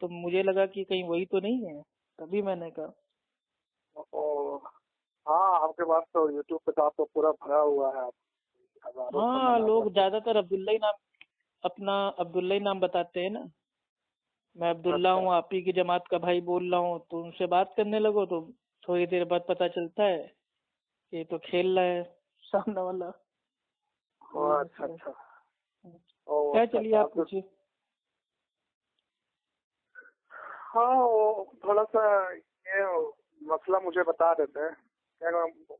تو مجھے لگا کہ کہیں وہی تو نہیں ہے، تبھی میں نے کہا ہاں آپ کے پاس تو یوٹیوب پہ تو آپ کو پورا بھرا ہوا ہے، آپ ہزاروں ہاں سمن لوگ آتے زیادہ تر عبداللہ ہی نام، اپنا عبداللہ ہی نام بتاتے ہیں نا. میں عبداللہ اچھا ہوں، آپ ہی کی جماعت کا بھائی بول رہا ہوں، تو ان سے بات کرنے لگو تو تھوڑی دیر بعد پتہ چلتا ہے کہ یہ تو کھیل رہا ہے سامنے والا. اچھا اچھا خیر اچھا چلیے اچھا آپ پوچھیے. ہاں وہ تھوڑا سا یہ مسئلہ مجھے بتا دیتے ہیں،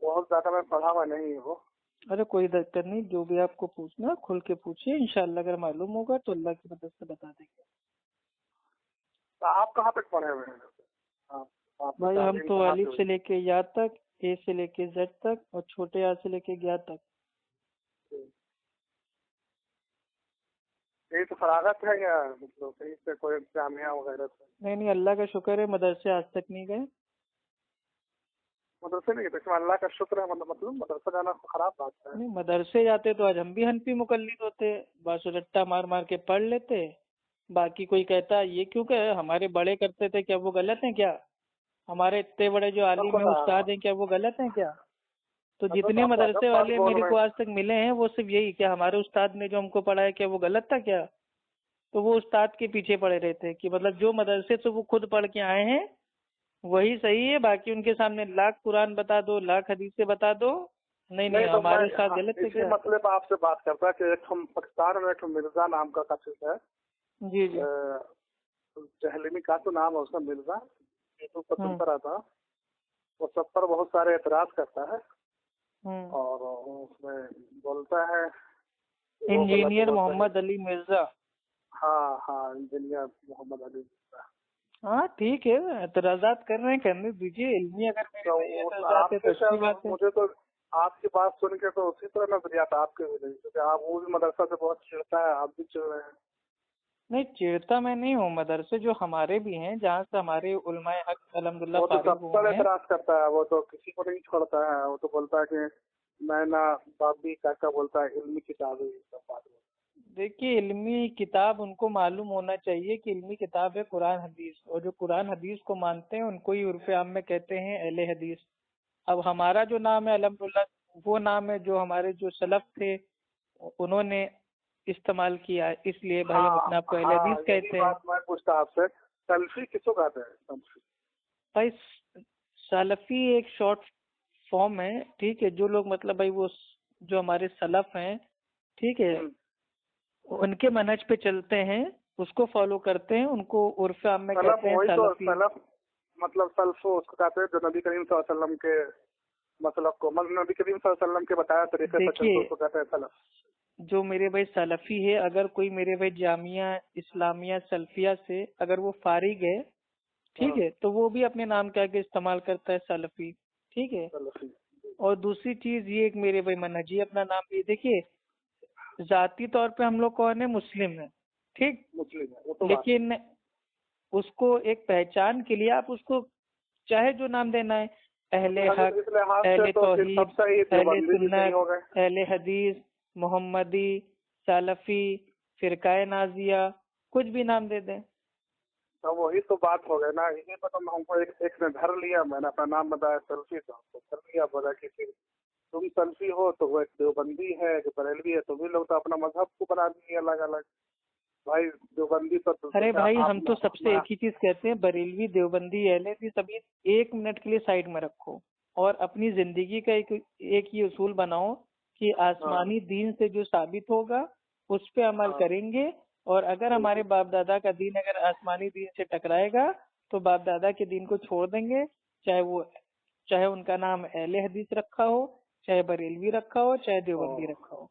بہت زیادہ میں پڑھا ہوا نہیں ہوں. ارے کوئی دقت نہیں، جو بھی آپ کو پوچھنا کھل کے پوچھیے، انشاءاللہ اگر معلوم ہوگا تو اللہ کی مدد سے بتا دیں گے. تو آپ کہاں تک پڑھے ہوئے ہیں؟ آپ کی بھائی ہم تعلیم تو کہاں سے الف ہوئی؟ سے لے کے یا تک، اے سے لے کے زد تک، اور چھوٹے آ سے لے کے گیا تک. کہیں سے فراغت ہے یا مطلب کہیں سے کوئی جامعہ وغیرہ سے؟ نہیں اللہ کا شکر ہے، مدرسے آج تک نہیں گئے. مدرسے نہیں تو اس میں اللہ کا شکر ہے، مطلب مدرسہ جانا خراب بات ہے. نہیں مدرسے جاتے تو آج ہم بھی حنفی مقلد ہوتے، بس رٹا مار مار کے پڑھ لیتے. باقی کوئی کہتا یہ کیوں کہ ہمارے بڑے کرتے تھے، کیا وہ غلط ہیں کیا؟ ہمارے اتنے بڑے جو عالم ہیں استاد ہیں، کیا وہ غلط ہیں کیا؟ تو جتنے آپ مدرسے غلط بات والے بول میرے رہے کو ہیں. آج تک ملے ہیں وہ صرف یہی کہ ہمارے استاد نے جو ہم کو پڑھایا کیا وہ غلط تھا کیا؟ تو وہ استاد کے پیچھے پڑے رہتے کہ مطلب جو مدرسے سے وہ خود پڑھ کے آئے ہیں وہی صحیح ہے، باقی ان کے سامنے لاکھ قرآن بتا دو، لاکھ حدیثیں بتا دو، نہیں تو میں ہمارے استاد غلط تھے اسی کیا؟ مسئلے پہ آپ سے بات کرتا کہ ایک پاکستان میں ایک مرزا نام کا قصص ہے، جی جی. جہلمی کا تو نام ہے اس کا، مرزا، یوٹیوب پر ہوں سنتا رہتا، وہ سب پر بہت سارے اعتراض کرتا ہے ہوں. اور اس میں بولتا ہے انجینئر محمد علی مرزا. ہاں انجینئر محمد علی مرزا. ہاں ٹھیک ہے، اعتراضات کر رہے ہیں کرنے دیجیے، علمی اگر میرے تو بھائی اعتراضات ہے آپ تو کے اچھی بات ہے. مجھے تو آپ کی بات سن کے تو اسی طرح نظریات آپ کے بھی نہیں، کیونکہ آپ وہ بھی مدرسہ سے بہت چڑھتا ہے، آپ بھی چڑھ رہے ہیں. نہیں چڑھتا میں نہیں ہوں، مدرسے جو ہمارے بھی ہیں جہاں سے ہمارے علماء حق الحمدللہ وہ تو فارغ سب پر ہوئے ہیں. اعتراض کرتا ہے، وہ تو کسی کو نہیں چھوڑتا ہے، وہ تو بولتا ہے کہ میں نہ بابی کا بولتا ہے علمی کتابیں سب بات. دیکھیے علمی کتاب ان کو معلوم ہونا چاہیے کہ علمی کتاب ہے قرآن حدیث، اور جو قرآن حدیث کو مانتے ہیں ان کو ہی عرف عام میں کہتے ہیں اہل حدیث. اب ہمارا جو نام ہے الحمدللہ وہ نام ہے جو ہمارے جو سلف تھے انہوں نے استعمال کیا ہے، اس لیے بھائی ہم اپنے آپ کو اہل حدیث یہی کہتے ہیں. بات میں پوچھتا آپ سے، سلفی کس کو کہتے ہیں؟ سلفی بھائی سلفی ایک شارٹ فارم ہے، ٹھیک ہے، جو لوگ مطلب بھائی وہ جو ہمارے سلف ہیں ٹھیک ہے ان کے منہج پہ چلتے ہیں، اس کو فالو کرتے ہیں، ان کو عرف عام میں سلف کہتے ہیں وہی تو سلفی. سلف مطلب سلف اس کو کہتے ہیں جو نبی کریم صلی اللہ علیہ وسلم کے مسلک کو، نبی کریم صلی اللہ علیہ وسلم کے بتایا طریقے پر چلتے اس کو کہتے ہیں سلف. جو میرے بھائی سلفی ہے، اگر کوئی میرے بھائی جامعہ اسلامیہ سلفیہ سے اگر وہ فارغ ہے ٹھیک ہے تو وہ بھی اپنے نام کے آگے استعمال کرتا ہے سلفی، ٹھیک ہے. سلفی اور دوسری چیز یہ ایک میرے بھائی منہجی اپنا نام بھی دیکھیے، ذاتی طور پہ ہم لوگ کون ہیں؟ مسلم ہیں، ٹھیک، مسلم ہے وہ تو بات. لیکن اس کو ایک پہچان کے لیے آپ اس کو چاہے جو نام دینا ہے، اہل حق، اس لحاظ سے اہل تو پھر توحید، سب صحیح اہل دیوبندی بھی صحیح سنت، ہو گئے. اہل حدیث، محمدی، سلفی، فرقہ نازیہ، کچھ بھی نام دے دیں. تو وہی تو بات ہو گئی نا، اسی پر تو ہم کو ایک نے دھر لیا، میں نے اپنا نام بتایا سلفی، تو ہم کو دھر لیا، بولا کہ پھر تم سلفی ہو تو وہ ایک دیوبندی ہے جو بریلوی ہے، تم بھی لوگ تو اپنا مذہب کو بنا دیے الگ الگ. بھائی دیوبندی تو ارے بھائی ہم تو سب سے ایک ہی چیز کہتے ہیں، بریلوی دیوبندی اہل حدیث سبھی ایک منٹ کے لیے سائڈ میں رکھو اور اپنی زندگی کا ایک ہی اصول بناؤ کہ آسمانی دین سے جو ثابت ہوگا اس پہ عمل کریں گے، اور اگر ہمارے باپ دادا کا دین اگر آسمانی دین سے ٹکرائے گا تو باپ دادا کے دین کو چھوڑ دیں گے، چاہے ان کا نام اہل حدیث رکھا ہو، چاہے بریلوی رکھا ہو، چاہے دیوبندی رکھا ہو.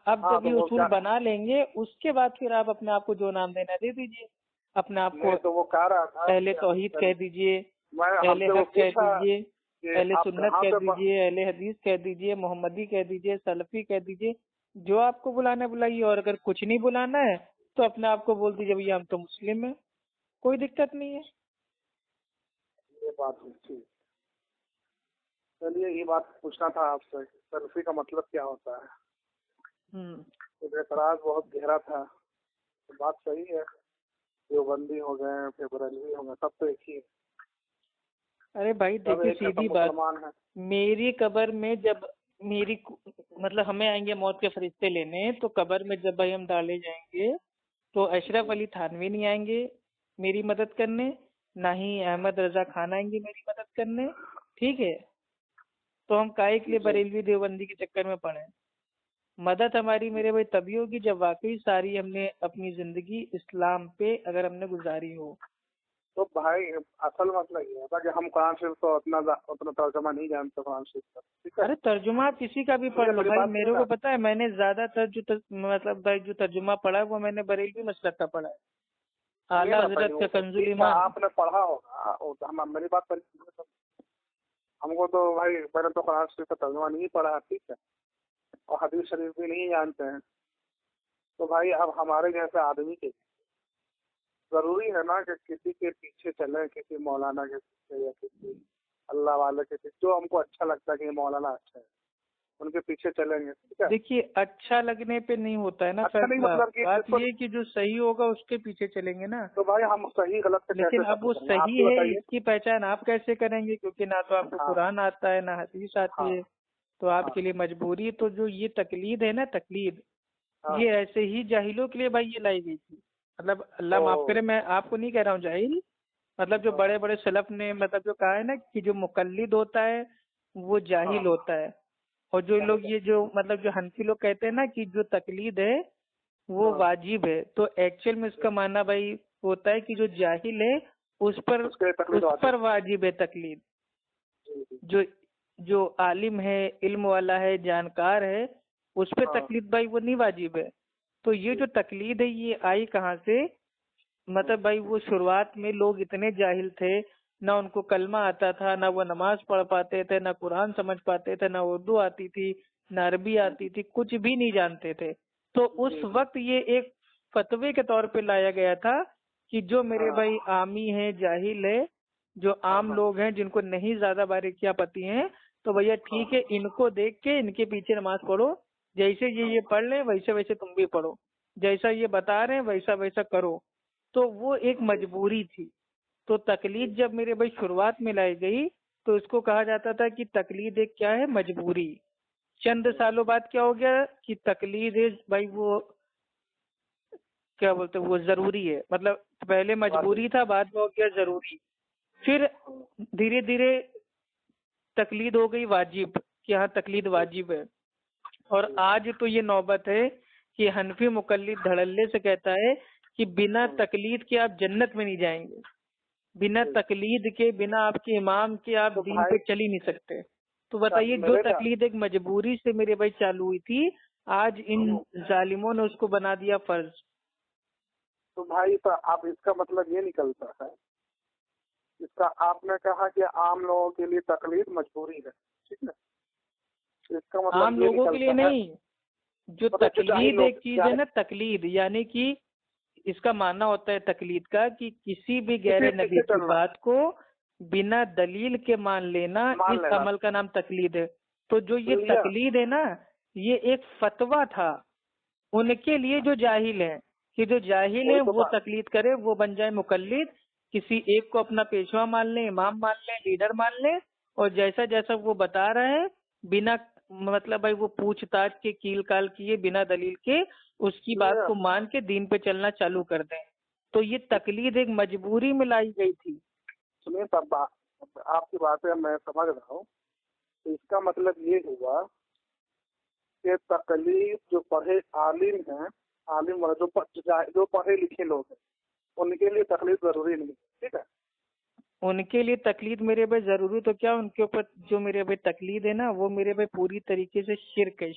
اب جب یہ اصول بنا لیں گے اس کے بعد پھر آپ اپنے آپ کو جو نام دینا دے دیجئے، اپنے آپ کو تو وہ کہہ رہا تھا اہل توحید کہہ دیجئے، اہل حق کہہ دیجئے، اہل سنت کہہ دیجئے، اہل حدیث کہہ دیجئے، محمدی کہہ دیجئے، سلفی کہہ دیجئے، جو آپ کو بلانا بلائیے. اور اگر کچھ نہیں بلانا ہے تو اپنے آپ کو بول دیجئے بھیا ہم تو مسلم ہیں، کوئی دقت نہیں ہے. یہ بات ٹھیک. چلیے یہ بات پوچھنا تھا آپ سے، سلفی کا مطلب کیا ہوتا ہے؟ تو اعتراض بہت گہرا تھا. بات صحیح ہے, دیوبندی ہو گئے پھر بریلوی ہو گئے, سب تو ایک ہی ہے. ارے بھائی دیکھیے سیدھی بات, میری قبر میں جب میری مطلب ہمیں آئیں گے موت کے فرشتے لینے, تو قبر میں جب بھائی ہم ڈالے جائیں گے تو اشرف علی تھانوی نہیں آئیں گے میری مدد کرنے, نہ ہی احمد رضا خان آئیں گے میری مدد کرنے, ٹھیک ہے. تو ہم کائے کے لیے بریلوی دیوبندی کے چکر میں پڑے؟ مدد ہماری میرے بھائی تبھی ہوگی جب واقعی ساری ہم نے اپنی زندگی اسلام پہ اگر ہم نے گزاری ہو. تو بھائی اصل مسئلہ یہ ہے کہ ہم قرآن شریف کو اتنا ترجمہ نہیں جانتے قرآن شریف کا, ٹھیک ہے. ارے ترجمہ آپ کسی کا بھی پڑھ لو بھائی, میرے کو پتا ہے میں نے زیادہ تر جو مطلب بھائی جو ترجمہ پڑھا ہے وہ میں نے بریلوی مسلک کا پڑھا ہے, اعلیٰ حضرت کا کنز الایمان. آپ نے پڑھا ہوگا, میری بات ہم کو تو بھائی میں نے تو قرآن شریف کا ترجمہ نہیں پڑھا, ٹھیک ہے, اور حدیث شریف بھی نہیں جانتے ہیں. تو بھائی اب ہمارے جیسے آدمی کے ضروری ہے نا کہ کسی کے پیچھے چلیں, کسی مولانا کے پیچھے یا کسی اللہ والے کے پیچھے, جو ہم کو اچھا لگتا ہے کہ یہ مولانا اچھا ہے ان کے پیچھے چلیں گے, ٹھیک ہے. دیکھیے اچھا لگنے پہ نہیں ہوتا ہے نا, بات یہ کہ جو صحیح ہوگا اس کے پیچھے چلیں گے نا. تو بھائی ہم صحیح غلط, لیکن اب وہ صحیح ہے اس کی پہچان آپ کیسے کریں گے, کیونکہ نہ تو آپ کو قرآن آتا ہے نہ حدیث آتی ہے, تو آپ کے لیے مجبوری. تو جو یہ تقلید ہے نا, تقلید یہ ایسے ہی جاہلوں کے لیے بھائی یہ لائی گئی تھی. مطلب اللہ معاف کرے, میں آپ کو نہیں کہہ رہا ہوں جاہل, مطلب جو بڑے بڑے سلف نے مطلب جو کہا ہے نا کہ جو مقلد ہوتا ہے وہ جاہل ہوتا ہے, اور جو لوگ یہ جو مطلب جو حنفی لوگ کہتے ہیں نا کہ جو تقلید ہے وہ واجب ہے, تو ایکچوئل میں اس کا معنی بھائی ہوتا ہے کہ جو جاہل ہے اس پر واجب ہے تقلید. جو عالم ہے, علم والا ہے, جانکار ہے, اس پہ تقلید بھائی وہ نہیں واجب ہے. تو یہ جو تقلید ہے یہ آئی کہاں سے؟ مطلب بھائی وہ شروعات میں لوگ اتنے جاہل تھے, نہ ان کو کلمہ آتا تھا, نہ وہ نماز پڑھ پاتے تھے, نہ قرآن سمجھ پاتے تھے, نہ اردو آتی تھی, نہ عربی آتی تھی, کچھ بھی نہیں جانتے تھے. تو اس وقت یہ ایک فتوے کے طور پہ لایا گیا تھا کہ جو میرے بھائی عامی ہیں, جاہل ہے, جو عام لوگ ہیں جن کو نہیں زیادہ باریکیاں پتی ہیں, تو بھیا ٹھیک ہے ان کو دیکھ کے ان کے پیچھے نماز پڑھو, جیسے یہ پڑھ لیں ویسے ویسے تم بھی پڑھو, جیسا یہ بتا رہے ہیں ویسا ویسا کرو. تو وہ ایک مجبوری تھی. تو تقلید جب میرے بھائی شروعات میں لائی گئی تو اس کو کہا جاتا تھا کہ تقلید ایک کیا ہے, مجبوری. چند سالوں بعد کیا ہو گیا کہ تقلید بھائی وہ کیا بولتے وہ ضروری ہے. مطلب پہلے مجبوری تھا, بعد میں ہو گیا ضروری, پھر دھیرے دھیرے تقلید ہو گئی واجب کہ ہاں تقلید واجب ہے. اور آج تو یہ نوبت ہے کہ حنفی مقلد دھڑلے سے کہتا ہے کہ بنا تقلید کے آپ جنت میں نہیں جائیں گے, بنا تقلید کے, بنا آپ کے امام کے آپ دین پہ چل ہی نہیں سکتے. تو بتائیے جو تقلید ایک مجبوری سے میرے بھائی چالو ہوئی تھی, آج ان ظالموں نے اس کو بنا دیا فرض. تو بھائی تو اب اس کا مطلب یہ نکلتا ہے, اس کا آپ نے کہا کہ عام لوگوں کے لیے تقلید مجبوری ہے, ٹھیک ہے, اس کا مطلب عام لوگوں کے لیے نہیں, جو تقلید ایک چیز ہے نا, تقلید یعنی کہ اس کا معنی ہوتا ہے تقلید کا کہ کسی بھی غیر نبی کی بات کو بنا دلیل کے مان لینا, اس عمل کا نام تقلید ہے. تو جو یہ تقلید ہے نا یہ ایک فتویٰ تھا ان کے لیے جو جاہل ہیں, کہ جو جاہل ہے وہ تقلید کرے, وہ بن جائے مقلد, کسی ایک کو اپنا پیشوا مان لیں, امام مان لیں, لیڈر مان لیں, اور جیسا جیسا وہ بتا رہا ہے بنا مطلب بھائی وہ پوچھ تاچھ کے, کیل کال کیے, بنا دلیل کے اس کی بات کو مان کے دین پہ چلنا چالو کر دیں. تو یہ تقلید ایک مجبوری میں لائی گئی تھی. سنیے آپ کی باتیں میں سمجھ رہا ہوں. تو اس کا مطلب یہ ہوا کہ تقلید جو پڑھے عالم ہیں, عالم جو پڑھے لکھے لوگ ہیں, ان کے لیے تقلید ضروری نہیں, ٹھیک ہے. ان کے لیے تقلید میرے بھائی ضروری تو کیا, ان کے اوپر جو میرے بھائی تقلید ہے نا وہ میرے بھائی پوری طریقے سے شرک ہے,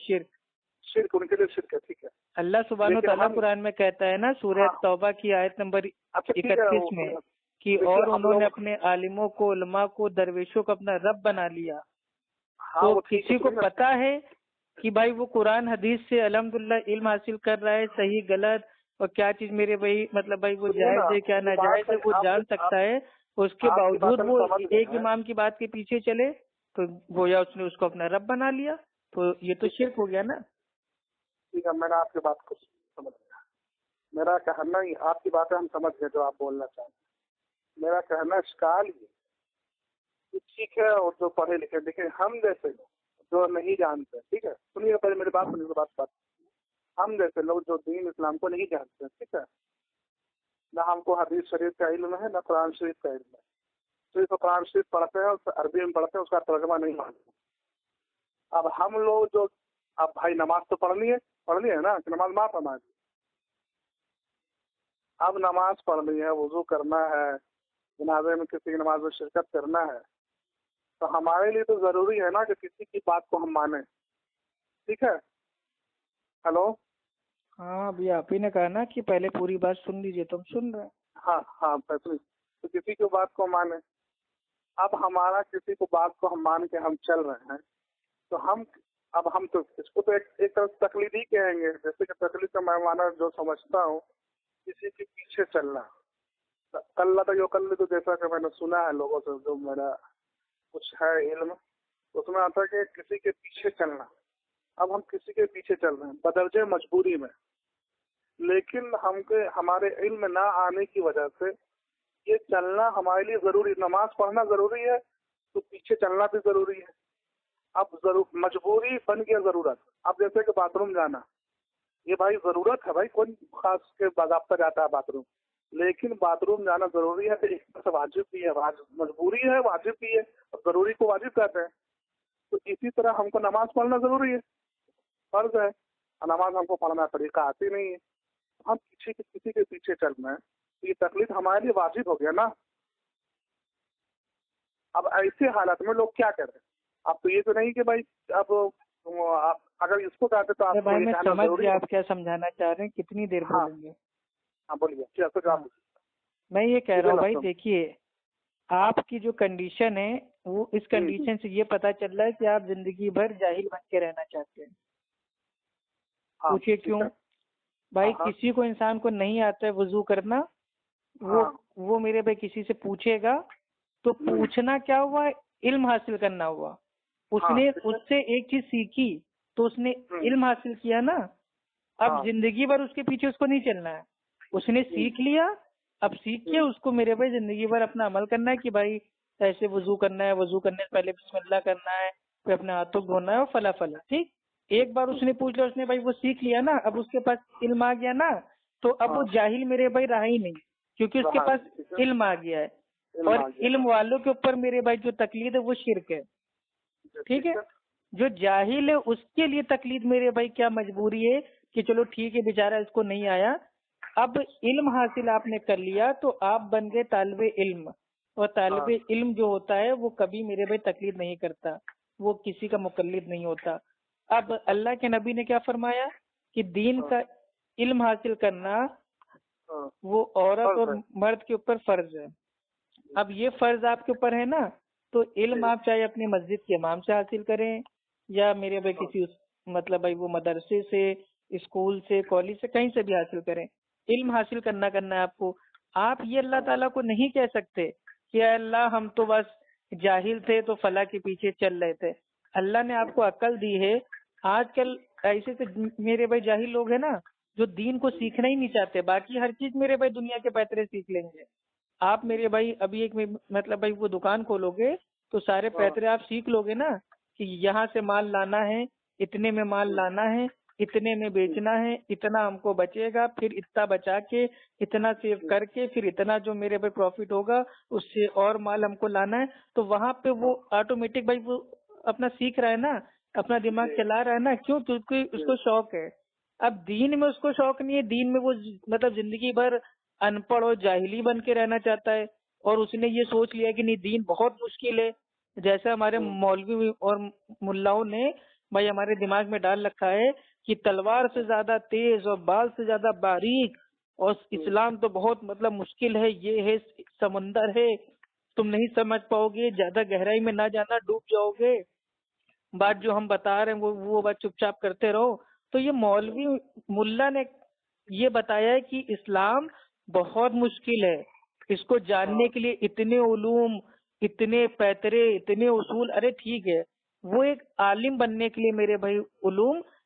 شرک ان کے لیے شرک ہے, ٹھیک ہے. اللہ سبحانہ تعالیٰ قرآن میں کہتا ہے نا سورہ توبہ کی آیت نمبر 31 میں کہ اور انہوں نے اپنے عالموں کو, علماء کو, درویشوں کو اپنا رب بنا لیا. تو کسی کو پتا ہے کہ بھائی وہ قرآن حدیث سے الحمدللہ علم حاصل کر رہا ہے, صحیح غلط اور کیا چیز میرے بھائی مطلب بھائی وہ جائز ہے کیا ناجائز ہے وہ جان سکتا ہے, اس کے باوجود وہ ایک امام کی بات کے پیچھے چلے تو گویا اس نے اس کو اپنا رب بنا لیا. تو یہ تو شرک ہو گیا نا. ٹھیک ہے, میں نے آپ کی بات کو سمجھ گیا. میرا کہنا ہی, آپ کی باتیں ہم سمجھ گئے جو آپ بولنا چاہتے ہیں. میرا کہنا اشکال یہ کہ ٹھیک ہے, اور جو پڑھے لکھے, دیکھیں ہم جیسے لوگ جو نہیں جانتے, ٹھیک ہے, سنیے پہلے میری بات سنیے, بات ہم جیسے لوگ جو دین اسلام کو نہیں جانتے, ٹھیک ہے, نہ ہم کو حدیث شریف کا علم ہے نہ قرآن شریف کا علم ہے. صرف قرآن شریف پڑھتے ہیں, عربی میں پڑھتے ہیں, اس کا ترجمہ نہیں مانتے. اب ہم لوگ جو, اب بھائی نماز تو پڑھنی ہے نا, کہ نماز معاف ہماری. اب نماز پڑھنی ہے, وضو کرنا ہے, جنازے میں کسی کی نماز میں شرکت کرنا ہے, تو ہمارے لیے تو ضروری ہے نا کہ کسی کی بات کو ہم مانیں. ٹھیک ہے, ہلو, ہاں ابھی آپ ہی نے کہا نا کہ پہلے پوری بات سن لیجیے, تو ہم سن رہے ہیں. ہاں تو کسی کی بات کو مانیں. اب ہمارا کسی کو بات کو ہم مان کے ہم چل رہے ہیں, تو ہم تو اس کو تو ایک طرف تقلید ہی کہیں گے. جیسے کہ تقلید کا میں معنی جو سمجھتا ہوں, کسی کے پیچھے چلنا. کل تو جیسا کہ میں نے سنا ہے لوگوں سے, جو میرا کچھ ہے علم, اس میں آتا ہے کہ کسی کے پیچھے چلنا. اب ہم کسی کے پیچھے چل رہے ہیں بدرجہ مجبوری میں, لیکن ہمارے علم نہ آنے کی وجہ سے یہ چلنا ہمارے لیے ضروری. نماز پڑھنا ضروری ہے تو پیچھے چلنا بھی ضروری ہے. اب مجبوری بن گیا ضرورت. اب جیسے کہ باتھ روم جانا, یہ بھائی ضرورت ہے, بھائی کون خاص کے باضابطہ جاتا ہے باتھ روم, لیکن باتھ روم جانا ضروری ہے. تو ایک طرح سے واجب بھی ہے, مجبوری ہے, واجب بھی ہے, اور ضروری کو واجب کہتے ہیں. تو اسی طرح ہم کو نماز پڑھنا ضروری ہے, فرض ہے. نماز ہم کو پڑھنا طریقہ آتی نہیں ہے, ہم کسی کے پیچھے چل رہے ہیں, تو یہ تقلید ہمارے لیے واجب ہو گیا نا. اب ایسے حالات میں لوگ کیا کریں؟ اب تو یہ تو نہیں کہ بھائی اب اگر اس کو کہتے تو آپ بھائی میں سمجھ گیا آپ کیا سمجھانا چاہ رہے ہیں, کتنی دیر بولیں گے. ہاں بولیے, کیا تو جواب. میں یہ کہہ رہا ہوں بھائی دیکھیے, آپ کی جو کنڈیشن ہے وہ اس کنڈیشن سے یہ پتا چل رہا ہے کہ آپ زندگی بھر جاہل بن کے رہنا چاہتے ہیں. پوچھئے کیوں؟ بھائی کسی کو انسان کو نہیں آتا ہے وضو کرنا, وہ میرے بھائی کسی سے پوچھے گا تو پوچھنا کیا ہوا, علم حاصل کرنا ہوا. اس نے اس سے ایک چیز سیکھی تو اس نے علم حاصل کیا نا. اب زندگی بھر اس کے پیچھے اس کو نہیں چلنا ہے, اس نے سیکھ لیا. اب سیکھ کے اس کو میرے بھائی زندگی بھر اپنا عمل کرنا ہے کہ بھائی ایسے وضو کرنا ہے, وضو کرنے سے پہلے بسم اللہ کرنا ہے, پھر اپنے ہاتھوں دھونا ہے اور فلا. ٹھیک, ایک بار اس نے پوچھ لیا, اس نے بھائی وہ سیکھ لیا نا, اب اس کے پاس علم آ گیا نا, تو اب وہ جاہل میرے بھائی رہا ہی نہیں, کیونکہ اس کے پاس علم آ گیا ہے. اور علم والوں کے اوپر میرے بھائی جو تقلید ہے وہ شرک ہے. ٹھیک ہے, جو جاہل ہے اس کے لیے تقلید میرے بھائی کیا مجبوری ہے کہ چلو ٹھیک ہے بیچارہ اس کو نہیں آیا. اب علم حاصل آپ نے کر لیا تو آپ بن گئے طالب علم, اور طالب علم جو ہوتا ہے وہ کبھی میرے بھائی تقلید نہیں کرتا, وہ کسی کا مقلد نہیں ہوتا. اب اللہ کے نبی نے کیا فرمایا کہ دین کا علم حاصل کرنا وہ عورت اور مرد کے اوپر فرض ہے. اب یہ فرض آپ کے اوپر ہے نا, تو علم آپ چاہے اپنی مسجد کے امام سے حاصل کریں یا میرے بھائی کسی مطلب بھائی وہ مدرسے سے, اسکول سے, کالج سے, کہیں سے بھی حاصل کریں. علم حاصل کرنا ہے آپ کو. آپ یہ اللہ تعالیٰ کو نہیں کہہ سکتے کہ اے اللہ ہم تو بس جاہل تھے تو فلاں کے پیچھے چل رہے تھے. اللہ نے آپ کو عقل دی ہے. آج کل ایسے سے میرے بھائی جاہل لوگ ہیں نا جو دین کو سیکھنا ہی نہیں چاہتے, باقی ہر چیز میرے بھائی دنیا کے پیترے سیکھ لیں گے. آپ میرے بھائی ابھی ایک مطلب بھائی وہ دکان کھولو گے تو سارے پیترے آپ سیکھ لو گے نا, کہ یہاں سے مال لانا ہے, اتنے میں مال لانا ہے, اتنے میں بیچنا ہے, اتنا ہم کو بچے گا, پھر اتنا بچا کے اتنا سیو کر کے پھر اتنا جو میرے پہ پروفٹ ہوگا اس سے اور مال ہم کو لانا ہے. تو وہاں پہ وہ آٹومیٹک بھائی وہ اپنا سیکھ رہا ہے نا, اپنا دماغ چلا رہا ہے نا. کیوں؟ کیونکہ اس کو شوق ہے. اب دین میں اس کو شوق نہیں ہے, دین میں وہ مطلب زندگی بھر ان پڑھ اور جاہلی بن کے رہنا چاہتا ہے, اور اس نے یہ سوچ لیا کہ نہیں دین بہت مشکل ہے. جیسے ہمارے مولوی اور ملاؤں نے بھائی ہمارے دماغ میں ڈال رکھا ہے کہ تلوار سے زیادہ تیز اور بال سے زیادہ باریک, اور اسلام تو بہت مطلب مشکل ہے, یہ ہے سمندر ہے, تم نہیں سمجھ پاؤ گے, زیادہ گہرائی میں نہ جانا, ڈوب جاؤ گے. بات جو ہم بتا رہے ہیں وہ بات چپ چاپ کرتے رہو. تو یہ مولوی ملا نے یہ بتایا ہے کہ اسلام بہت مشکل ہے, اس کو جاننے کے لیے اتنے علوم, اتنے پیترے, اتنے اصول. ارے ٹھیک ہے, وہ ایک عالم بننے کے لیے میرے بھائی علوم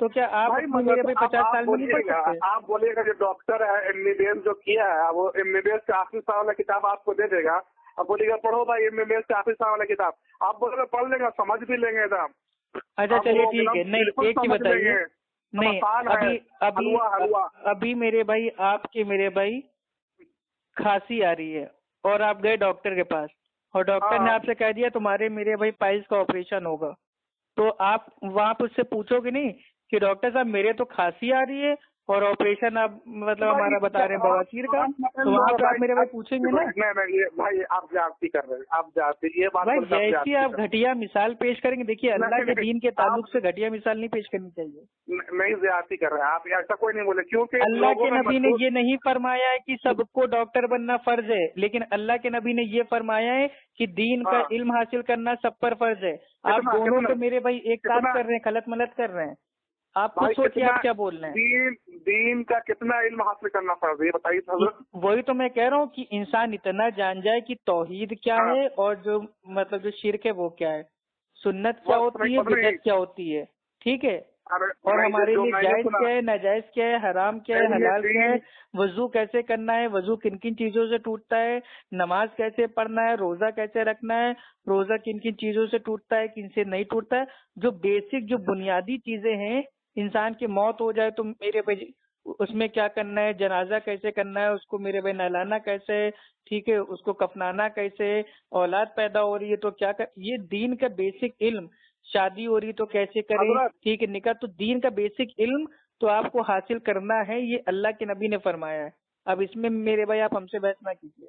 تو کیا آپ میرے بھائی 50 سال میں نہیں پڑھ سکتے؟ آپ بولیے گا جو ڈاکٹر ہے MBBS جو کیا ہے وہ MBBS کے آخری سال والا کتاب آپ کو دے دے گا، اب بولیے گا پڑھو بھائی MBBS کے آخری سال والا کتاب، آپ بولے گا پڑھ لیں گا، سمجھ بھی لیں گے ایک اچھا چلیے ٹھیک ہے، نہیں ایک ہی بتائیے، نہیں ابھی میرے بھائی آپ کے میرے بھائی کھانسی آ رہی ہے اور آپ گئے ڈاکٹر کے پاس اور ڈاکٹر نے آپ سے کہہ دیا تمہارے میرے بھائی پائلس کا آپریشن ہوگا، تو آپ وہاں پہ اس سے پوچھو گے نہیں کہ ڈاکٹر صاحب میرے تو کھانسی آ رہی ہے اور آپریشن آپ مطلب ہمارا بتا رہے ہیں بواسیر کا، تو وہاں پہ آپ میرے بھائی پوچھیں گے نا؟ نہیں بھائی آپ جاتی کر رہے ہیں، آپ جاتی یہ بات بھائی جیسی آپ گھٹیا مثال پیش کریں گے، دیکھیے اللہ کے دین کے تعلق سے گھٹیا مثال نہیں پیش کرنی چاہیے۔ نہیں زیادتی کر رہے ہیں آپ، ایسا کوئی نہیں بولے، کیونکہ اللہ کے نبی نے یہ نہیں فرمایا ہے کہ سب کو ڈاکٹر بننا فرض ہے، لیکن اللہ کے نبی نے یہ فرمایا ہے کہ دین کا علم حاصل کرنا سب پر فرض ہے۔ آپ دونوں تو میرے بھائی ایک ساتھ کر رہے ہیں، غلط ملت کر رہے ہیں، آپ خود سوچیے آپ کیا بول رہے ہیں۔ دین کا کتنا علم حاصل کرنا پڑتا ہے یہ بتائیے حضرت۔ وہی تو میں کہہ رہا ہوں کہ انسان اتنا جان جائے کہ توحید کیا ہے اور جو مطلب جو شرک ہے وہ کیا ہے، سنت کیا ہوتی ہے، بدعت کیا ہوتی ہے، ٹھیک ہے، اور ہمارے لیے جائز کیا ہے، ناجائز کیا ہے، حرام کیا ہے، حلال کیا ہے، وضو کیسے کرنا ہے، وضو کن کن چیزوں سے ٹوٹتا ہے، نماز کیسے پڑھنا ہے، روزہ کیسے رکھنا ہے، روزہ کن کن چیزوں سے ٹوٹتا ہے، کن سے نہیں ٹوٹتا ہے، جو بیسک جو بنیادی چیزیں ہیں، انسان کی موت ہو جائے تو میرے بھائی اس میں کیا کرنا ہے، جنازہ کیسے کرنا ہے، اس کو میرے بھائی نہلانا کیسے ہے، ٹھیک ہے، اس کو کفنانا کیسے ہے، اولاد پیدا ہو رہی ہے تو کیا یہ دین کا بیسک علم، شادی ہو رہی تو کیسے کریں، ٹھیک ہے، نکاح، تو دین کا بیسک علم تو آپ کو حاصل کرنا ہے، یہ اللہ کے نبی نے فرمایا ہے۔ اب اس میں میرے بھائی آپ ہم سے بحث نہ کیجیے۔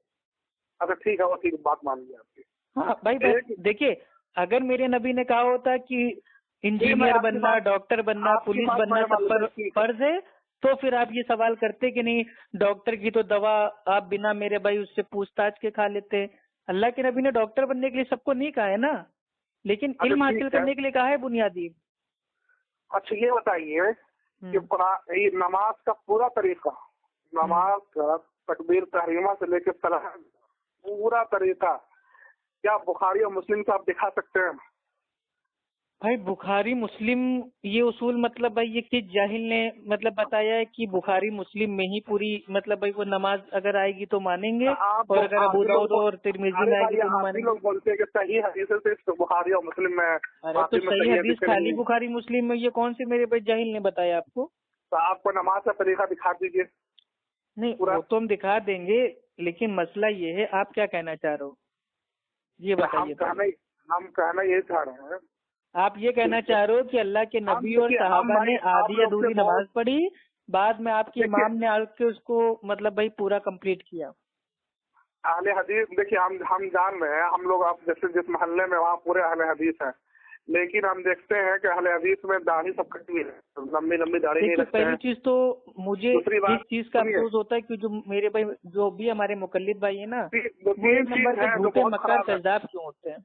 اچھا ٹھیک ہے، وہ ٹھیک بات مان لی آپ کی۔ ہاں بھائی دیکھیے، اگر میرے نبی نے کہا ہوتا کہ انجینئر بننا، ڈاکٹر بننا، پولیس بننا سب پر فرض ہے تو پھر آپ یہ سوال کرتے کہ نہیں ڈاکٹر کی تو دوا آپ بنا میرے بھائی اس سے پوچھ تاچھ کے کھا لیتے۔ اللہ کے نبی نے ڈاکٹر بننے کے لیے سب کو نہیں کہا ہے نا، لیکن علم حاصل کرنے کے لیے کہا ہے بنیادی۔ اچھا یہ بتائیے کہ نماز کا پورا طریقہ، نماز کا تکبیر تحریمہ سے لے کے سلام پورا طریقہ کیا بخاری اور مسلم سے آپ دکھا سکتے ہیں؟ بھائی بخاری مسلم یہ اصول مطلب بھائی یہ کس جاہل نے مطلب بتایا ہے کہ بخاری مسلم میں ہی پوری مطلب بھائی وہ نماز اگر آئے گی تو مانیں گے اور اگر ابو داؤد اور ترمذی میں آئے گی تو نہیں مانیں گے؟ لوگ بولتے ہیں کہ صحیح حدیث سے بخاری اور مسلم میں۔ ارے تو صحیح حدیث خالی بخاری مسلم میں یہ کون سے میرے بھائی جاہل نے بتایا آپ کو؟ تو آپ کو نماز کا طریقہ دکھا دیجیے۔ نہیں وہ تو ہم دکھا دیں گے، لیکن مسئلہ یہ ہے آپ کیا کہنا چاہ رہے ہو یہ بتائیے۔ ہم کہنا یہی چاہ رہے ہیں، آپ یہ کہنا چاہ رہے ہو کہ اللہ کے نبی اور صحابہ نے آدھی ادھوری نماز پڑھی، بعد میں آپ کے امام نے آ کے اس کو مطلب بھائی پورا کمپلیٹ کیا۔ اہل حدیث دیکھیے ہم جان رہے ہیں، ہم لوگ آپ جیسے جس محلے میں وہاں پورے اہل حدیث ہیں، لیکن ہم دیکھتے ہیں کہ اہل حدیث میں داڑھی سب کٹی ہے، لمبی لمبی داڑھی نہیں رکھتے ہیں۔ پہلی چیز تو مجھے اس چیز کا افسوس ہوتا ہے کہ جو میرے بھائی جو بھی ہمارے مقلد بھائی ہیں نا وہ ایک نمبر کے جھوٹے مکار کذاب کیوں ہوتے ہیں۔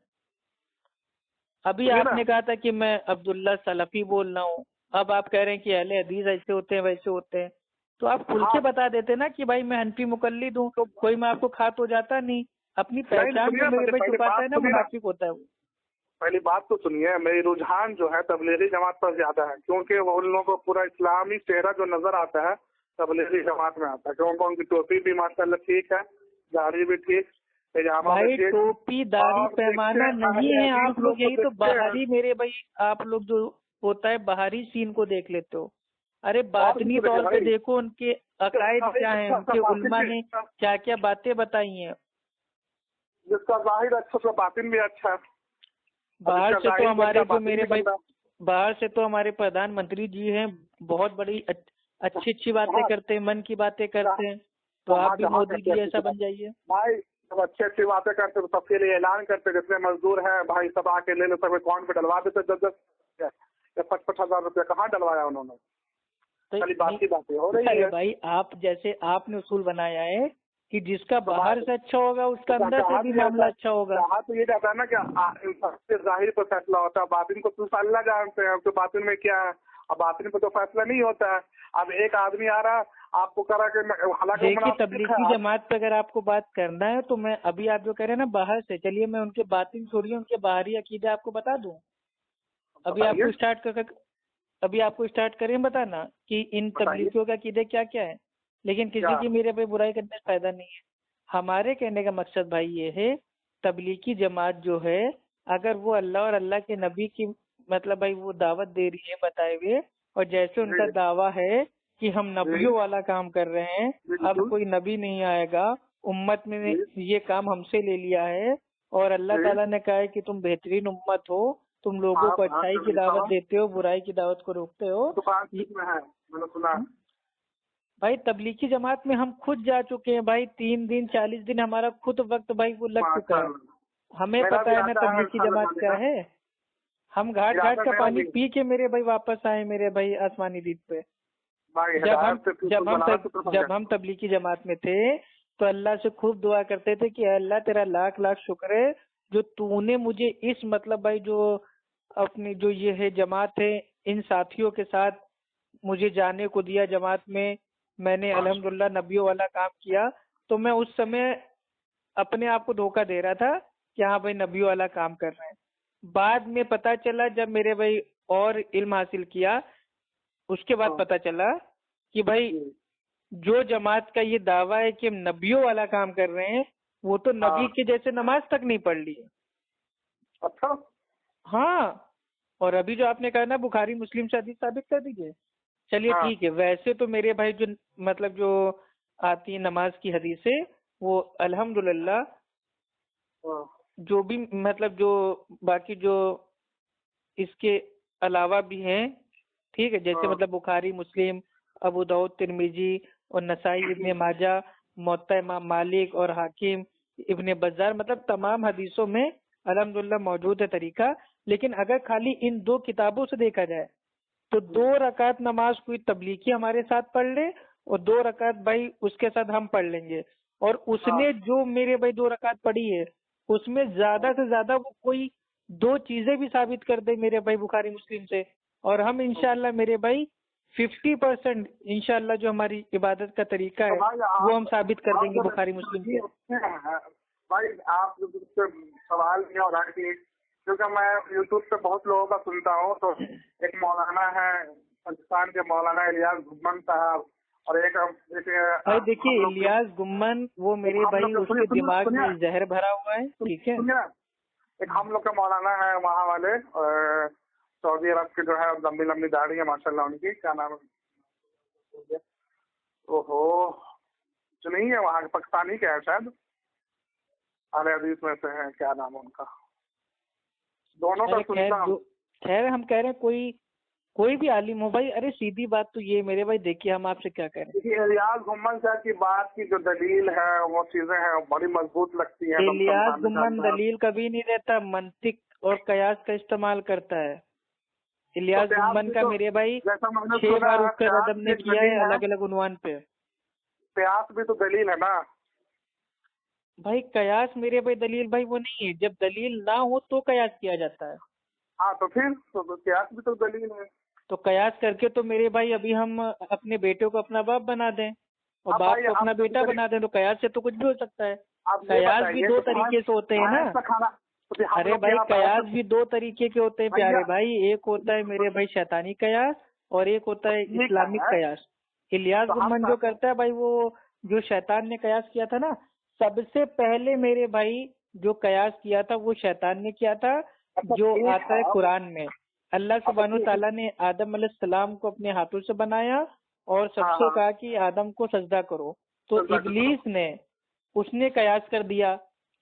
ابھی آپ نے کہا تھا کہ میں عبداللہ سلفی بول رہا ہوں، اب آپ کہہ رہے ہیں کہ اہل حدیث ایسے ہوتے ہیں ویسے ہوتے ہیں، تو آپ کھل کے بتا دیتے نا کہ بھائی میں حنفی مقلد ہوں، تو کوئی میں آپ کو کھا تو جاتا نہیں، اپنی پہچان جو میرے بھائی چھپاتا ہے نا منافق ہوتا ہے وہ۔ پہلی بات تو سنیے، میری رجحان جو ہے تبلیغی جماعت پر زیادہ ہے، کیونکہ وہ ان لوگوں کو پورا اسلامی چہرہ جو نظر آتا ہے تبلیغی جماعت میں آتا ہے، کیونکہ ان کی ٹوپی بھی ماشاء اللہ ٹھیک ہے، داڑھی بھی ٹھیک، بھائی ٹوپی داڑھی پیمانہ نہیں ہے، آپ لوگ یہی تو باہری میرے بھائی آپ لوگ جو ہوتا ہے باہری سین کو دیکھ لیتے ہو، ارے باطنی طور پہ دیکھو ان کے عقائد کیا ہیں، ان کے علماء نے کیا کیا باتیں بتائی ہیں۔ جس کا ظاہر اچھا تو باطن بھی اچھا ہے۔ باہر سے تو ہمارے جو میرے بھائی باہر سے تو ہمارے پردھان منتری جی ہیں، بہت بڑی اچھی اچھی باتیں کرتے ہیں، من کی باتیں کرتے ہیں، تو آپ بھی مودی جی ایسا بن جائیے۔ بھائی جب اچھی اچھی باتیں کرتے تو سب کے لیے اعلان کرتے جتنے مزدور ہیں بھائی سب آ کے لے لو، سب اکاؤنٹ پہ ڈلوا دیتے 10,000 یا 55,000 روپیہ کہاں ڈلوایا انہوں نے؟ خالی بات کی باتیں ہو رہی ہے۔ بھائی آپ جیسے آپ نے اصول بنایا ہے کہ جس کا باہر سے اچھا ہوگا اس کا اندر سے بھی معاملہ اچھا ہوگا۔ ہاں تو یہ کہتا ہے نا کہ ظاہر پہ فیصلہ ہوتا ہے، باطن کو تو اللہ جانتے ہیں کہ باطن میں کیا ہے، اب باطن پہ تو فیصلہ نہیں ہوتا ہے۔ اب ایک آدمی آ رہا آپ کو کرا کہ دیکھیے تبلیغی جماعت پہ اگر آپ کو بات کرنا ہے تو میں ابھی آپ جو کہہ رہے ہیں نا باہر سے، چلیے میں ان کے باطن چھوڑیے ان کے باہری عقیدے آپ کو بتا دوں، ابھی آپ کو اسٹارٹ کر ابھی آپ کو اسٹارٹ کریں بتانا کہ ان تبلیغیوں کا عقیدے کیا کیا ہے، لیکن کسی کی میرے پہ برائی کرنے سے فائدہ نہیں ہے. ہمارے کہنے کا مقصد بھائی یہ ہے، تبلیغی جماعت جو ہے اگر وہ اللہ اور اللہ کے نبی کی مطلب بھائی وہ دعوت دے رہی ہے بتائے ہوئے، اور جیسے ان کا دعویٰ ہے کہ ہم نبیوں والا کام کر رہے ہیں، اب کوئی نبی نہیں آئے گا، امت میں یہ کام ہم سے لے لیا ہے، اور اللہ تعالیٰ نے کہا ہے کہ تم بہترین امت ہو، تم لوگوں کو اچھائی کی دعوت دیتے ہو، برائی کی دعوت کو روکتے ہو. بھائی تبلیغی جماعت میں ہم خود جا چکے ہیں بھائی، 3 دن 40 دن ہمارا خود وقت بھائی وہ لگ چکا ہے، ہمیں پتا ہے نا تبلیغی جماعت کیا ہے. ہم گھاٹ گھاٹ کا پانی پی کے میرے بھائی واپس آئے میرے بھائی آسمانی دید پہ. جب ہم تبلیغی جماعت میں تھے تو اللہ سے خوب دعا کرتے تھے کہ اے اللہ تیرا لاکھ لاکھ شکر ہے جو تو نے مجھے اس مطلب بھائی جو اپنی جو یہ ہے جماعت ہے ان ساتھیوں کے ساتھ مجھے جانے کو دیا جماعت میں نے الحمدللہ نبیوں والا کام کیا. تو میں اس سمے اپنے آپ کو دھوکہ دے رہا تھا کہ ہاں بھائی نبیوں والا کام کر رہے ہیں. بعد میں پتا چلا جب میرے بھائی اور علم حاصل کیا اس کے بعد پتا چلا کہ بھائی جو جماعت کا یہ دعویٰ ہے کہ ہم نبیوں والا کام کر رہے ہیں وہ تو نبی کے جیسے نماز تک نہیں پڑھ لی. اچھا ہاں. اور ابھی جو آپ نے کہا نا بخاری مسلم سے حدیث ثابت کر دیجیے. چلیے ٹھیک ہے، ویسے تو میرے بھائی جو مطلب جو آتی ہے نماز کی حدیثیں وہ الحمدللہ جو بھی مطلب جو باقی جو اس کے علاوہ بھی ہیں ٹھیک ہے، جیسے مطلب بخاری مسلم ابو داؤد ترمذی اور نسائی ابن ماجہ موطا امام مالک اور حاکم ابن بزار مطلب تمام حدیثوں میں الحمدللہ موجود ہے طریقہ. لیکن اگر خالی ان 2 کتابوں سے دیکھا جائے تو 2 رکعت نماز کوئی تبلیغی ہمارے ساتھ پڑھ لے اور 2 رکعت بھائی اس کے ساتھ ہم پڑھ لیں گے، اور اس نے جو میرے بھائی 2 رکعت پڑھی ہے اس میں زیادہ سے زیادہ وہ کوئی 2 چیزیں بھی ثابت کر دے میرے بھائی بخاری مسلم سے، اور ہم انشاءاللہ میرے بھائی 50% انشاءاللہ جو ہماری عبادت کا طریقہ ہے وہ ہم ثابت کر دیں گے بخاری مسلم سے. بھائی آپ سوال کیا ہو رہا ہے کیونکہ میں یوٹیوب پہ بہت لوگوں کا سنتا ہوں، تو ایک مولانا ہے پاکستان کے مولانا الیاس گمن صاحب، اور ایک بھائی دیکھیے الیاس گمن وہ میرے بھائی اس کے دماغ میں زہر بھرا ہوا ہے ٹھیک ہے. ایک ہم لوگ کا مولانا ہے وہاں والے سعودی عرب کے جو ہے لمبی لمبی داڑھی ہے ماشاء اللہ ان کی، کیا نام ہے جو نہیں ہے وہاں کے پاکستانی کے ہے شاید اہل حدیث میں سے ہے، کیا نام ہے ان کا، دونوں کا سنتا ہوں. خیر ہم کہہ رہے ہیں کوئی بھی عالم ہو بھائی، ارے سیدھی بات تو یہ میرے بھائی دیکھیے ہم آپ سے کیا کہہ رہے ہیں. الیاس گمن صاحب کی بات کی جو دلیل ہے وہ چیزیں ہیں بڑی مضبوط لگتی ہیں. الیاس گمن دلیل کبھی نہیں دیتا، منطق اور قیاس کا استعمال کرتا ہے. الیاس گمن کا میرے بھائی 6 بار اس کا ردم نے کیا ہے الگ الگ عنوان پہ. قیاس بھی تو دلیل ہے نا بھائی. قیاس میرے بھائی دلیل بھائی وہ نہیں ہے، جب دلیل نہ ہو تو قیاس کیا جاتا ہے. ہاں تو پھر قیاس بھی تو دلیل ہے. تو قیاس کر کے تو میرے بھائی ابھی ہم اپنے بیٹے کو اپنا باپ بنا دیں اور باپ کو اپنا بیٹا بنا دیں، تو قیاس سے تو کچھ بھی ہو سکتا ہے. قیاس بھی 2 طریقے سے ہوتے ہیں نا. ارے بھائی قیاس بھی 2 طریقے کے ہوتے ہیں پیارے بھائی. ایک ہوتا ہے میرے بھائی شیطانی قیاس اور ایک ہوتا ہے اسلامک قیاس. الیاس گمن جو کرتا ہے بھائی وہ جو شیطان نے قیاس کیا تھا نا، سب سے پہلے میرے بھائی جو قیاس کیا تھا وہ شیطان نے کیا تھا، جو آتا ہے قرآن میں. اللہ سبحانہ تعالیٰ نے آدم علیہ السلام کو اپنے ہاتھوں سے بنایا اور سب سے کہا کہ آدم کو سجدہ کرو. تو ابلیس نے اس نے قیاس کر دیا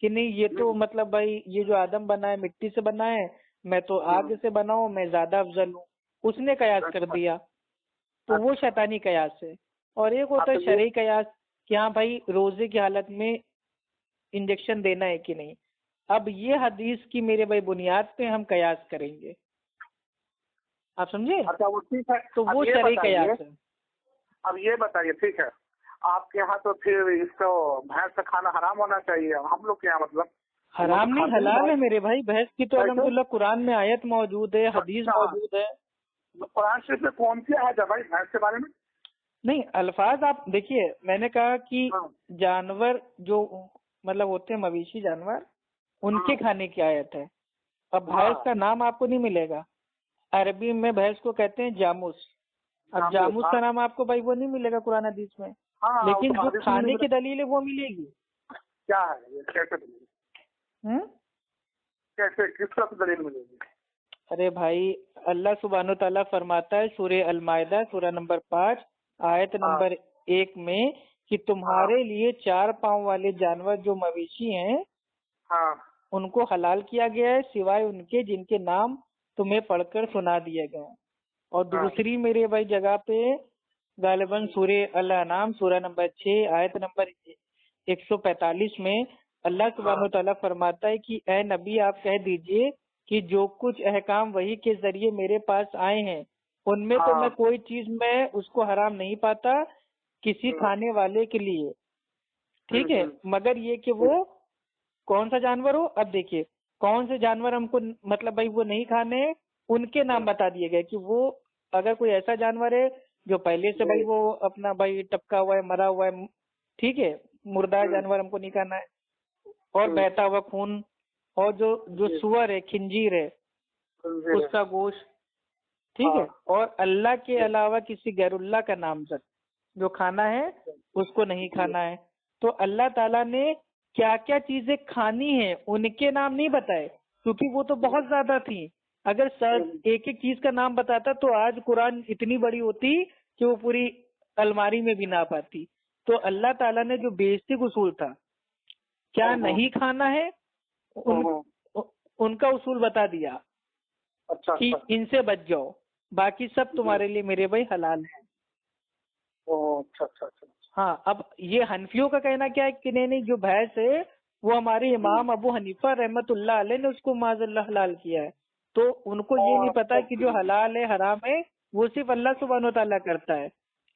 کہ نہیں یہ تو مطلب بھائی یہ جو آدم بنا ہے مٹی سے بنا ہے، میں تو آگ سے بنا ہوں، میں زیادہ افضل ہوں. اس نے قیاس کر دیا، تو وہ شیطانی قیاس ہے. اور ایک ہوتا ہے شرعی قیاس کہ ہاں بھائی روزے کی حالت میں انجیکشن دینا ہے کہ نہیں. اب یہ حدیث کی میرے بھائی بنیاد پہ ہم قیاس کریں گے، آپ سمجھے. اچھا وہ ٹھیک ہے، تو وہ شرعی قیاس ہے. اب یہ بتائیے ٹھیک ہے آپ کے یہاں تو پھر اس کو بھینس کا کھانا حرام ہونا چاہیے، ہم لوگ کے یہاں مطلب حرام نہیں حلال ہے میرے بھائی. بھینس کی تو الحمدللہ قرآن میں آیت موجود ہے، حدیث موجود ہے. قرآن شریف میں کون سی آیت ہے بھائی بھینس کے بارے میں؟ نہیں الفاظ آپ دیکھیے، میں نے کہا کہ جانور جو مطلب ہوتے ہیں مویشی جانور ان کے کھانے کی آیت ہے. اب بھینس کا نام آپ کو نہیں ملے گا. عربی میں بھینس کو کہتے ہیں جاموس. اب جاموس کا نام آپ کو بھائی وہ نہیں ملے گا قرآن حدیث میں, لیکن جو کھانے کی دلیل ہے وہ ملے گی. کیا ہے کیسے دلیل, کیسے کس کا دلیل ملے گی؟ ارے بھائی اللہ سبحانہ تعالیٰ فرماتا ہے سورہ المائدہ سورہ نمبر 5 آیت نمبر 1 میں کہ تمہارے لیے 4 پاؤں والے جانور جو مویشی ہیں ان کو حلال کیا گیا ہے سوائے ان کے جن کے نام تمہیں پڑھ کر سنا دیا گیا. اور دوسری میرے بھائی جگہ پہ غالباً سورہ الانعام سورہ نمبر 6 آیت نمبر 145 میں اللہ سبحانہ تعالیٰ فرماتا ہے کہ اے نبی آپ کہہ دیجئے کہ جو کچھ احکام وحی کے ذریعے میرے پاس آئے ہیں ان میں تو میں کوئی چیز میں اس کو حرام نہیں پاتا کسی کھانے والے کے لیے, ٹھیک ہے, مگر یہ کہ وہ کون سا جانور ہو. اب دیکھیے کون سے جانور ہم کو مطلب بھائی وہ نہیں کھانے, ان کے نام بتا دیے گئے کہ وہ اگر کوئی ایسا جانور ہے جو پہلے سے بھائی وہ اپنا بھائی ٹپکا ہوا ہے مرا ہوا ہے, ٹھیک ہے, مردہ جانور ہم کو نہیں کھانا ہے, اور بہتا ہوا خون, اور جو سور ہے خنزیر ہے اس کا گوشت, ٹھیک ہے, اور اللہ کے علاوہ کسی غیر اللہ کا نامزد جو کھانا ہے اس کو نہیں کھانا ہے. تو اللہ تعالیٰ نے کیا کیا چیزیں کھانی ہیں ان کے نام نہیں بتائے کیونکہ وہ تو بہت زیادہ تھیں. اگر ایک ایک چیز کا نام بتاتا تو آج قرآن اتنی بڑی ہوتی کہ وہ پوری الماری میں بھی نہ پاتی. تو اللہ تعالیٰ نے جو بیسک اصول تھا کیا نہیں کھانا ہے ان کا اصول بتا دیا کہ ان سے بچ جاؤ, باقی سب تمہارے لیے میرے بھائی حلال ہے. ہاں, اب یہ حنفیوں کا کہنا کیا ہے کہ نہیں جو بھینس ہے وہ ہمارے امام ابو حنیفہ رحمت اللہ علیہ نے اس کو معاذ اللہ حلال کیا ہے, تو ان کو یہ نہیں پتا کہ جو حلال ہے حرام ہے وہ صرف اللہ سبحانہ وتعالیٰ کرتا ہے.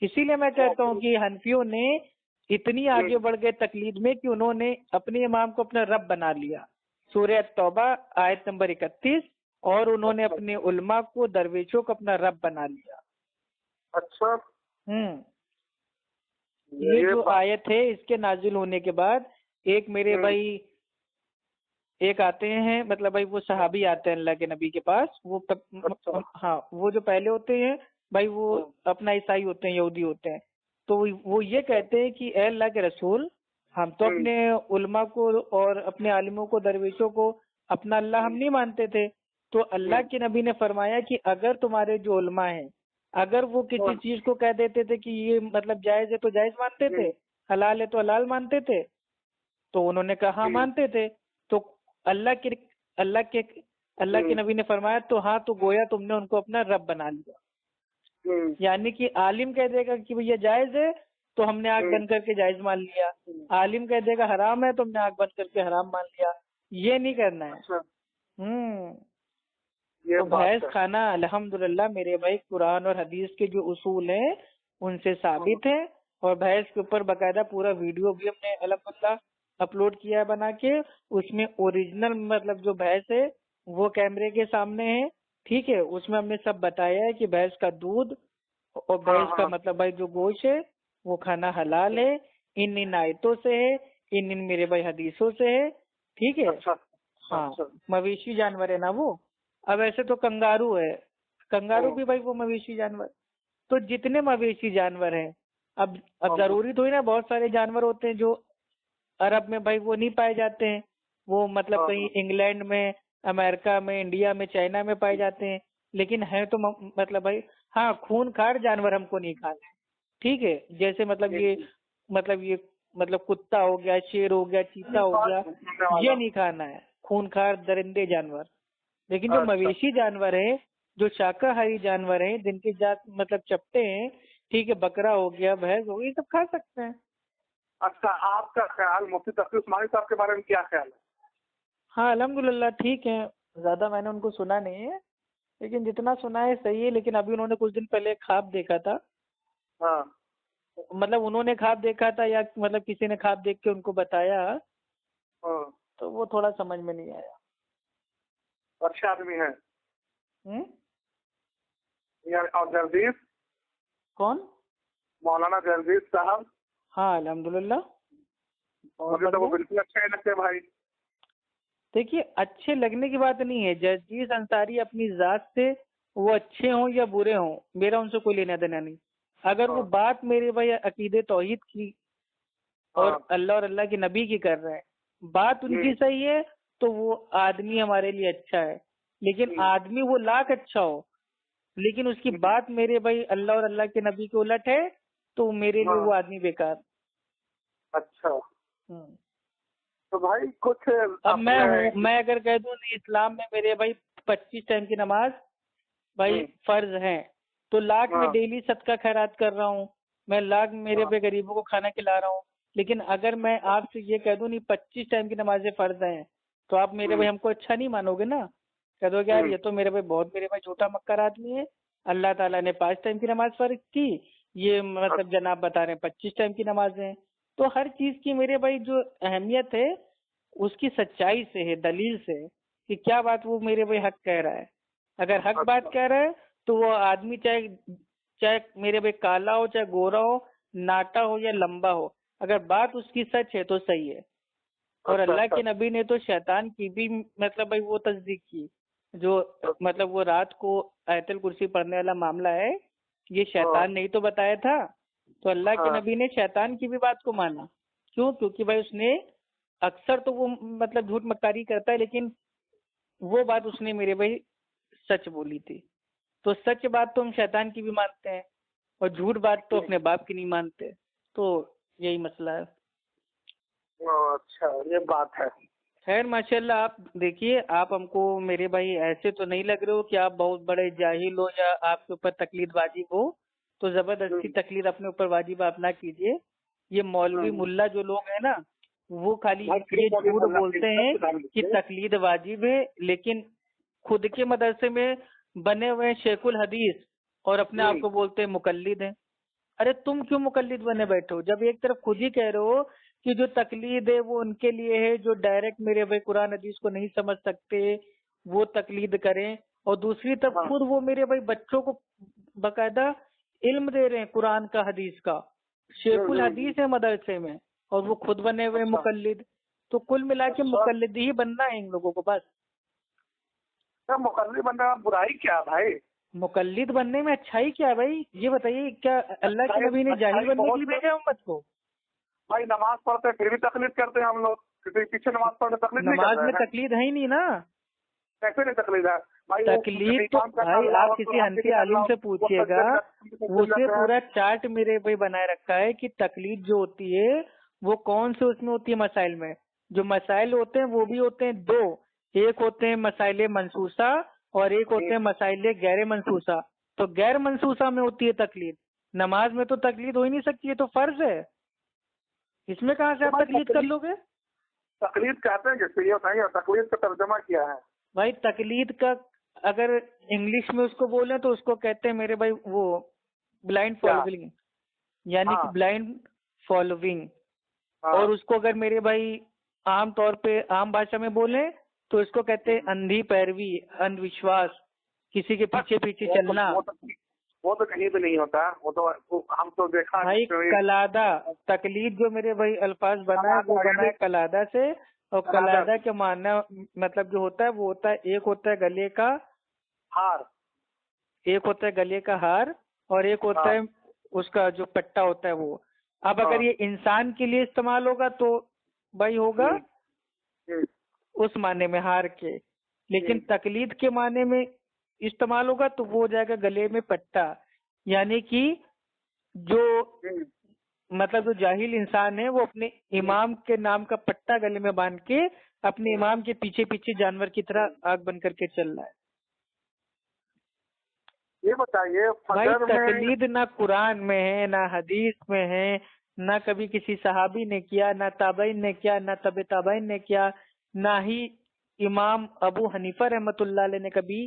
اسی لیے میں کہتا ہوں کہ حنفیوں نے اتنی آگے بڑھ گئے تقلید میں کہ انہوں نے اپنے امام کو اپنا رب بنا لیا سورہ توبہ آیت نمبر 31, اور انہوں نے اپنے علماء کو درویشوں کو اپنا رب بنا لیا. اچھا, یہ جو آیت ہے اس کے نازل ہونے کے بعد ایک میرے بھائی ایک آتے ہیں مطلب بھائی وہ صحابی آتے ہیں اللہ کے نبی کے پاس, وہ ہاں وہ جو پہلے ہوتے ہیں بھائی وہ اپنا عیسائی ہوتے ہیں یہودی ہوتے ہیں, تو وہ یہ کہتے ہیں کہ اے اللہ کے رسول ہم تو اپنے علماء کو اور اپنے عالموں کو درویشوں کو اپنا اللہ ہم نہیں مانتے تھے. تو اللہ کے نبی نے فرمایا کہ اگر تمہارے جو علماء ہیں اگر وہ کسی چیز کو کہہ دیتے تھے کہ یہ مطلب جائز ہے تو جائز مانتے تھے, حلال ہے تو حلال مانتے تھے, تو انہوں نے کہا ہاں مانتے تھے. تو اللہ کے نبی نے فرمایا تو ہاں تو گویا تم نے ان کو اپنا رب بنا لیا. یعنی کہ عالم کہہ دے گا کہ یہ جائز ہے تو ہم نے آنکھ بند کر کے جائز مان لیا, عالم کہہ دے گا حرام ہے تو ہم نے آنکھ بند کر کے حرام مان لیا. یہ نہیں کرنا ہے. تو بھینس کھانا الحمدللہ میرے بھائی قرآن اور حدیث کے جو اصول ہیں ان سے ثابت ہے, اور بھینس کے اوپر باقاعدہ پورا ویڈیو بھی ہم نے الحمدللہ اپلوڈ کیا ہے بنا کے, اس میں اوریجنل مطلب جو بھینس ہے وہ کیمرے کے سامنے ہے, ٹھیک ہے, اس میں ہم نے سب بتایا ہے کہ بھینس کا دودھ اور بھینس کا مطلب بھائی جو گوشت ہے وہ کھانا حلال ہے, ان آیتوں سے ہے, ان میرے بھائی حدیثوں سے ہے, ٹھیک ہے. ہاں مویشی جانور ہے نا وہ. اب ایسے تو کنگارو ہے, کنگارو بھی بھائی وہ مویشی جانور. تو جتنے مویشی جانور ہیں اب ضروری تو ہی نا بہت سارے جانور ہوتے ہیں جو عرب میں بھائی وہ نہیں پائے جاتے ہیں, وہ مطلب کہیں انگلینڈ میں امریکہ میں انڈیا میں چائنا میں پائے جاتے ہیں, لیکن ہے تو مطلب بھائی ہاں خون خار جانور ہم کو نہیں کھانا ہے, ٹھیک ہے, جیسے مطلب کتا ہو گیا, شیر ہو گیا, چیتا ہو گیا, یہ نہیں کھانا ہے خون خار درندے جانور. لیکن جو مویشی جانور ہیں جو شاکاہاری جانور ہیں جن کی ذات مطلب چپٹے ہیں, ٹھیک ہے, بکرا ہو گیا, بھینس ہو گئی, یہ سب کھا سکتے ہیں. اچھا, آپ کا خیال مفتی تقی عثمانی صاحب کے بارے میں کیا خیال ہے؟ ہاں الحمدللہ ٹھیک ہے, زیادہ میں نے ان کو سنا نہیں ہے لیکن جتنا سنا ہے صحیح ہے. لیکن ابھی انہوں نے کچھ دن پہلے خواب دیکھا تھا, مطلب انہوں نے خواب دیکھا تھا یا مطلب کسی نے خواب دیکھ کے ان کو بتایا, تو وہ تھوڑا سمجھ میں نہیں آیا. اچھے آدمی ہیں. اور جردیس کون؟ مولانا جردیس صاحب. ہاں الحمدللہ. مجھے تو وہ بالکل اچھے لگتے بھائی. دیکھیے اچھے لگنے کی بات نہیں ہے, جردیس انصاری اپنی ذات سے وہ اچھے ہوں یا برے ہوں میرا ان سے کوئی لینا دینا نہیں. اگر وہ بات میرے بھائی عقیدے توحید کی اور اللہ اور اللہ کے نبی کی کر رہے ہیں, بات ان کی صحیح ہے تو وہ آدمی ہمارے لیے اچھا ہے. لیکن آدمی وہ لاکھ اچھا ہو لیکن اس کی بات میرے بھائی اللہ اور اللہ کے نبی کے الٹ ہے تو میرے لیے وہ آدمی بیکار. اچھا تو بھائی کچھ اب میں اگر کہہ دوں اسلام میں میرے بھائی 25 ٹائم کی نماز بھائی فرض ہیں تو لاکھ میں ڈیلی صدقہ خیرات کر رہا ہوں, میں لاکھ میرے پہ غریبوں کو کھانا کھلا رہا ہوں. لیکن اگر میں آپ سے یہ کہہ دوں 25 ٹائم کی نمازیں فرض ہیں تو آپ میرے بھائی ہم کو اچھا نہیں مانو گے نا, کہہ دو کہ یار یہ تو میرے بھائی بہت میرے بھائی جھوٹا مکر آدمی ہے. اللہ تعالیٰ نے 5 ٹائم کی نماز فرض کی, یہ مطلب جناب بتا رہے ہیں 25 ٹائم کی نمازیں. تو ہر چیز کی میرے بھائی جو اہمیت ہے اس کی سچائی سے ہے, دلیل سے, کہ کیا بات وہ میرے بھائی حق کہہ رہا ہے. اگر حق بات کہہ رہا ہے تو وہ آدمی چاہے میرے بھائی کالا ہو چاہے گورا ہو, ناٹا ہو یا لمبا ہو, اگر بات اس کی سچ ہے تو صحیح ہے. اور اللہ کے نبی نے تو شیطان کی بھی مطلب بھائی وہ تصدیق کی, جو مطلب وہ رات کو آیت الکرسی پڑھنے والا معاملہ ہے یہ شیطان نے ہی تو بتایا تھا. تو اللہ کے نبی نے شیطان کی بھی بات کو مانا. کیوں؟ کیونکہ بھائی اس نے اکثر تو وہ مطلب جھوٹ مکاری کرتا ہے لیکن وہ بات اس نے میرے بھائی سچ بولی تھی. تو سچ بات تو ہم شیطان کی بھی مانتے ہیں اور جھوٹ بات تو اپنے باپ کی نہیں مانتے. تو یہی مسئلہ ہے. اچھا یہ بات ہے. خیر ماشاء اللہ. آپ دیکھیے آپ ہم کو میرے بھائی ایسے تو نہیں لگ رہے ہو کہ آپ بہت بڑے جاہل ہو یا آپ کے اوپر تقلید واجب ہو, تو زبردستی تقلید اپنے اوپر واجب آپ نہ کیجیے. یہ مولوی ملا جو لوگ ہیں نا وہ خالی یہ جھوٹ بولتے ہیں کہ تقلید واجب ہے, لیکن خود کے مدرسے میں بنے ہوئے شیخ الحدیث اور اپنے آپ کو بولتے ہیں مقلد ہیں. ارے تم کیوں مقلد بنے بیٹھے ہو جب ایک طرف خود ہی کہہ رہے ہو کہ جو تقلید ہے وہ ان کے لیے ہے جو ڈائریکٹ میرے بھائی قرآن حدیث کو نہیں سمجھ سکتے وہ تقلید کریں, اور دوسری طرف خود وہ میرے بھائی بچوں کو باقاعدہ علم دے رہے ہیں قرآن کا حدیث کا, شیخ الحدیث ہے مدرسے میں اور وہ خود بنے ہوئے مقلد. تو کل ملا کے مقلد ہی بننا ہے ان لوگوں کو بس. مقلد بننا برائی کیا بھائی؟ مقلد بننے میں اچھائی کیا بھائی یہ بتائیے؟ کیا اللہ کے نبی نے جاہل بننے کے لیے بھیجا امت کو؟ بھائی نماز پڑھتے پھر بھی تقلید کرتے ہیں ہم لوگ, پیچھے نماز پڑھتے تقلید نہیں نماز میں تقلید ہے ہی نہیں نا. کیسے نہیں تقلید ہے تقلید تو بھائی آپ کسی حنفی عالم سے پوچھیے گا, اسے پورا چارٹ میرے بھائی بنائے رکھا ہے کہ تقلید جو ہوتی ہے وہ کون سے اس میں ہوتی ہے مسائل میں. جو مسائل ہوتے ہیں وہ بھی ہوتے ہیں دو, ایک ہوتے ہیں مسائل منسوسہ اور ایک ہوتے ہیں مسائل غیر منسوسہ. تو غیر منسوسہ میں ہوتی ہے تقلید, نماز میں تو تقلید ہو ہی نہیں سکتی, ہے تو فرض ہے. اس میں کہاں سے آپ تقلید کر لو گے؟ تقلید کہتے ہیں کس یہ بتائیے, تقلید کا ترجمہ کیا ہے بھائی؟ تقلید کا اگر انگلش میں اس کو بولیں تو اس کو کہتے ہیں میرے بھائی وہ بلائنڈ فالوئنگ, یعنی کہ بلائنڈ فالوئنگ. اور اس کو اگر میرے بھائی عام طور پہ عام بھاشا میں بولیں تو اس کو کہتے ہیں اندھی پیروی, اندھ وشواس, کسی کے پیچھے پیچھے چلنا. وہ تو کہیں بھی نہیں ہوتا, وہ تو ہم تو دیکھا بھائی کلادہ تقلید جو میرے بھائی الفاظ بنا ہے وہ بنا ہے کلادہ سے, اور کلادہ کے معنی مطلب جو ہوتا ہے وہ ہوتا ہے ایک ہوتا ہے گلے کا ہار, ایک ہوتا ہے گلے کا ہار اور ایک ہوتا ہے اس کا جو پٹا ہوتا ہے وہ. اب اگر یہ انسان کے لیے استعمال ہوگا تو بھائی ہوگا اس معنی میں ہار کے, لیکن تقلید کے معنی میں استعمال ہوگا تو وہ ہو جائے گا گلے میں پٹا. یعنی کہ جو مطلب جو جاہل انسان ہے وہ اپنے امام کے نام کا پٹا گلے میں باندھ کے اپنے امام کے پیچھے پیچھے جانور کی طرح آگ بن کر کے چل رہا ہے. یہ بتائیے بھائی تقلید نہ قرآن میں ہے نہ حدیث میں ہے, نہ کبھی کسی صحابی نے کیا, نہ تابعین نے کیا, نہ تبع تابعین نے کیا, نہ ہی امام ابو حنیفہ رحمۃ اللہ علیہ نے کبھی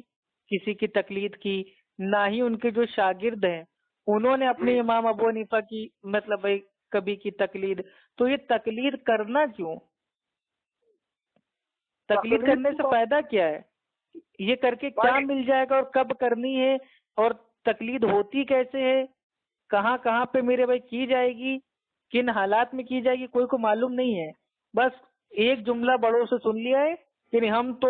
کسی کی تقلید کی, نہ ہی ان کے جو شاگرد ہیں انہوں نے اپنے امام ابو حنیفہ کی مطلب بھائی کبھی کی تقلید. تو یہ تقلید کرنا کیوں؟ تقلید کرنے سے فائدہ کیا ہے؟ یہ کر کے کیا مل جائے گا اور کب کرنی ہے اور تقلید ہوتی کیسے ہے, کہاں کہاں پہ میرے بھائی کی جائے گی, کن حالات میں کی جائے گی, کوئی کو معلوم نہیں ہے. بس ایک جملہ بڑوں سے سن لیا ہے کہ ہم تو